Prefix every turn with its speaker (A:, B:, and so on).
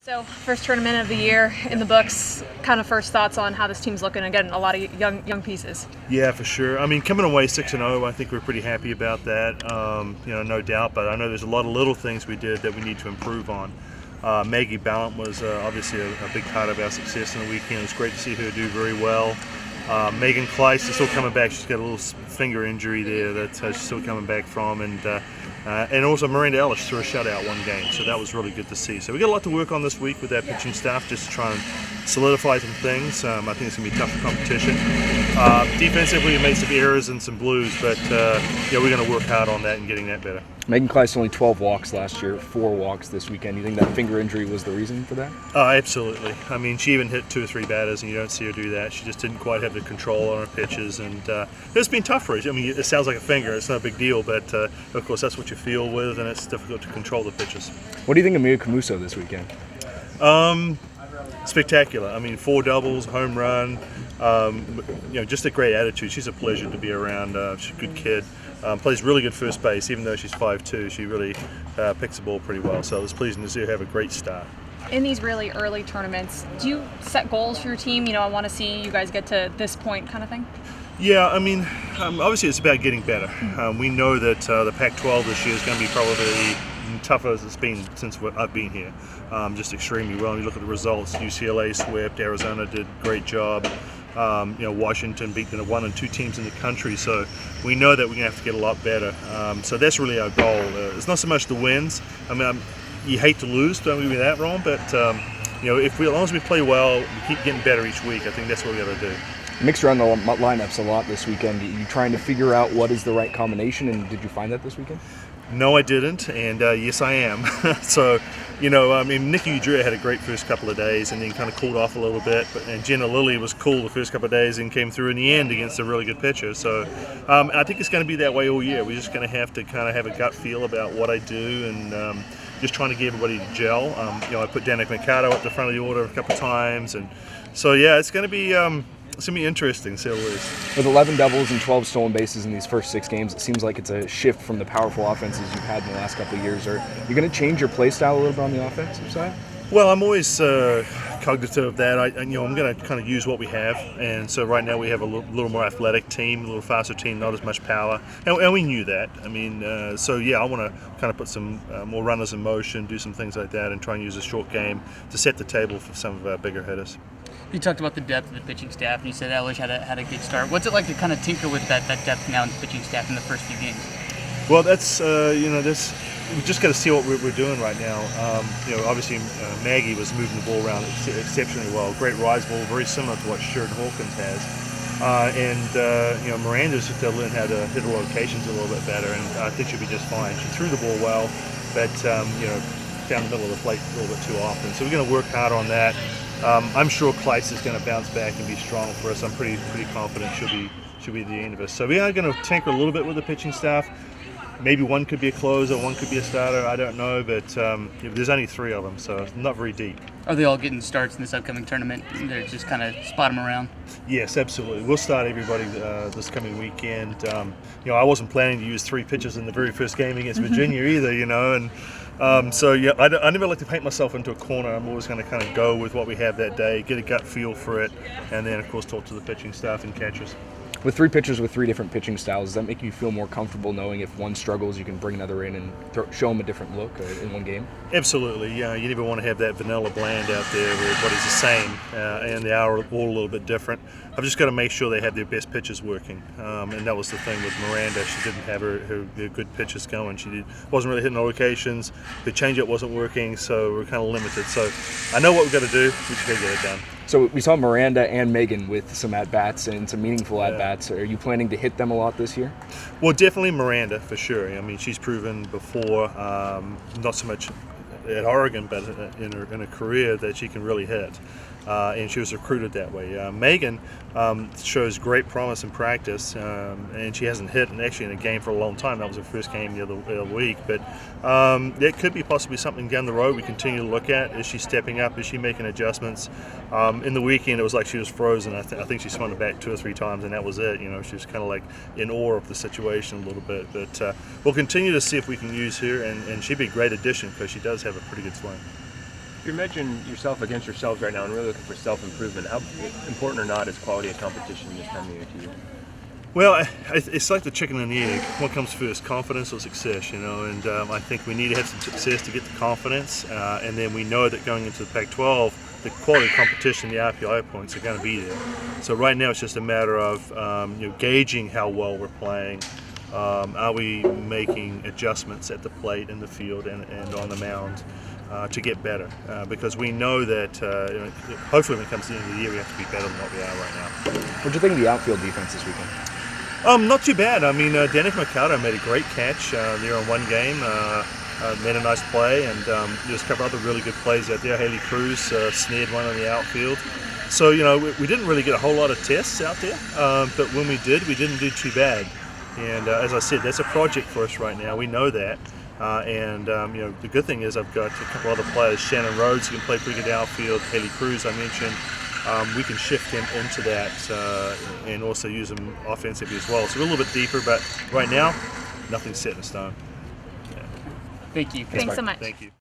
A: So, first tournament of the year in the books. Kind of first thoughts on how this team's looking. Again, a lot of young pieces.
B: Yeah, for sure. I mean, coming away 6-0, I think we're pretty happy about that. No doubt. But I know there's a lot of little things we did that we need to improve on. Maggie Ballant was obviously a big part of our success in the weekend. It was great to see her do very well. Megan Kleiss is still coming back. She's got a little finger injury there that she's still coming back from, and also Miranda Ellis threw a shutout one game, so that was really good to see. So we got a lot to work on this week with our pitching staff, just to try and solidify some things. I think it's going to be tough competition. Defensively, we made some errors and some blues, but we're going to work hard on that and getting that better.
C: Megan Kleiss only 12 walks last year, 4 walks this weekend. You think that finger injury was the reason for that?
B: Absolutely. I mean, she even hit 2 or 3 batters, and you don't see her do that. She just didn't quite have the control on her pitches, and it's been tough for her. I mean, it sounds like a finger. It's not a big deal, but of course that's what you feel with, and it's difficult to control the pitches.
C: What do you think of Mia Camuso this weekend?
B: Spectacular. I mean, 4 doubles, home run, just a great attitude. She's a pleasure to be around. She's a good kid. Plays really good first base, even though she's 5'2". She really picks the ball pretty well. So it was pleasing to see her have a great start.
A: In these really early tournaments, do you set goals for your team? I want to see you guys get to this point kind of thing?
B: Yeah, I mean, obviously it's about getting better. We know that the Pac-12 this year is going to be probably tougher as it's been since I've been here. Just extremely well. And you look at the results, UCLA swept, Arizona did a great job. Washington beat the 1 and 2 teams in the country, so we know that we're going to have to get a lot better. So that's really our goal. It's not so much the wins. I mean, you hate to lose, don't get me that wrong, but as long as we play well, we keep getting better each week. I think that's what we got to do.
C: Mixed around the lineups a lot this weekend. Are you trying to figure out what is the right combination, and did you find that this weekend?
B: No, I didn't, and yes, I am. So, Nikki Udrih had a great first couple of days and then kind of cooled off a little bit, and Jenna Lilly was cool the first couple of days and came through in the end against a really good pitcher. So I think it's going to be that way all year. We're just going to have to kind of have a gut feel about what I do and just trying to get everybody to gel. I put Danica Mikado at the front of the order a couple of times, and so, yeah, it's going to be... It's going to be interesting, to say the least.
C: With 11 doubles and 12 stolen bases in these first 6 games, it seems like it's a shift from the powerful offenses you've had in the last couple of years. Are you going to change your play style a little bit on the offensive side?
B: Well, I'm always cognitive of that. I'm going to kind of use what we have, and so right now we have a little more athletic team, a little faster team, not as much power, and we knew that. I mean, I want to kind of put some more runners in motion, do some things like that, and try and use a short game to set the table for some of our bigger hitters.
D: You talked about the depth of the pitching staff, and you said Elish had a good start. What's it like to kind of tinker with that depth now in the pitching staff in the first few games?
B: Well, that's we just got to see what we're doing right now. Obviously Maggie was moving the ball around exceptionally well. Great rise ball, very similar to what Sheridan Hawkins has. Miranda's just got to learn how to hit the locations a little bit better, and I think she'll be just fine. She threw the ball well, but down the middle of the plate a little bit too often. So we're going to work hard on that. I'm sure Kleiss is going to bounce back and be strong for us. I'm pretty confident she'll be at the end of us. So we are going to tinker a little bit with the pitching staff. Maybe one could be a closer, one could be a starter. I don't know, but there's only 3 of them, so it's not very deep.
D: Are they all getting starts in this upcoming tournament? They're just kind of spot them around?
B: Yes, absolutely. We'll start everybody this coming weekend. I wasn't planning to use 3 pitchers in the very first game against Virginia either, and I never like to paint myself into a corner. I'm always going to kind of go with what we have that day, get a gut feel for it, and then, of course, talk to the pitching staff and catchers.
C: With 3 pitchers with 3 different pitching styles, does that make you feel more comfortable knowing if one struggles, you can bring another in and show them a different look in one game?
B: Absolutely. Yeah, you never want to have that vanilla bland out there where everybody's the same and they are all a little bit different. I've just got to make sure they have their best pitches working, and that was the thing with Miranda. She didn't have her good pitches going. She wasn't really hitting the locations. The changeup wasn't working, so we're kind of limited. So I know what we've got to do. We just got to get it done.
C: So we saw Miranda and Megan with some at-bats and some meaningful at-bats. Are you planning to hit them a lot this year?
B: Well, definitely Miranda, for sure. I mean, she's proven before, not so much at Oregon, but in her career, that she can really hit. And she was recruited that way. Megan shows great promise in practice, and she hasn't hit in a game for a long time. That was her first game the other week. But there could be possibly something down the road we continue to look at. Is she stepping up? Is she making adjustments? In the weekend, it was like she was frozen. I think she swung it back 2 or 3 times, and that was it. She was kind of like in awe of the situation a little bit. But we'll continue to see if we can use her, and she'd be a great addition because she does have a pretty good swing.
E: If you're measuring yourself against yourselves right now and really looking for self-improvement, how important or not is quality of competition this time of year to you?
B: Well, it's like the chicken and the egg. What comes first, confidence or success? And I think we need to have some success to get the confidence, and then we know that going into the Pac-12, the quality of competition, the RPI points are going to be there. So right now it's just a matter of gauging how well we're playing. Are we making adjustments at the plate, in the field, and on the mound to get better? Because we know that hopefully when it comes to the end of the year we have to be better than what we are right now.
C: What'd you think of the outfield defense this weekend?
B: Not too bad. I mean, Danik Mercado made a great catch there on one game. Made a nice play, and there's a couple other really good plays out there. Haley Cruz snared one on the outfield. So, we didn't really get a whole lot of tests out there, but when we did, we didn't do too bad. And as I said, that's a project for us right now. We know that. The good thing is I've got a couple other players. Shannon Rhodes, who can play pretty good outfield. Haley Cruz, I mentioned. We can shift him into that and also use him offensively as well. So we're a little bit deeper, but right now, nothing's set in stone.
D: Thank you.
A: Thanks so much.
B: Thank you.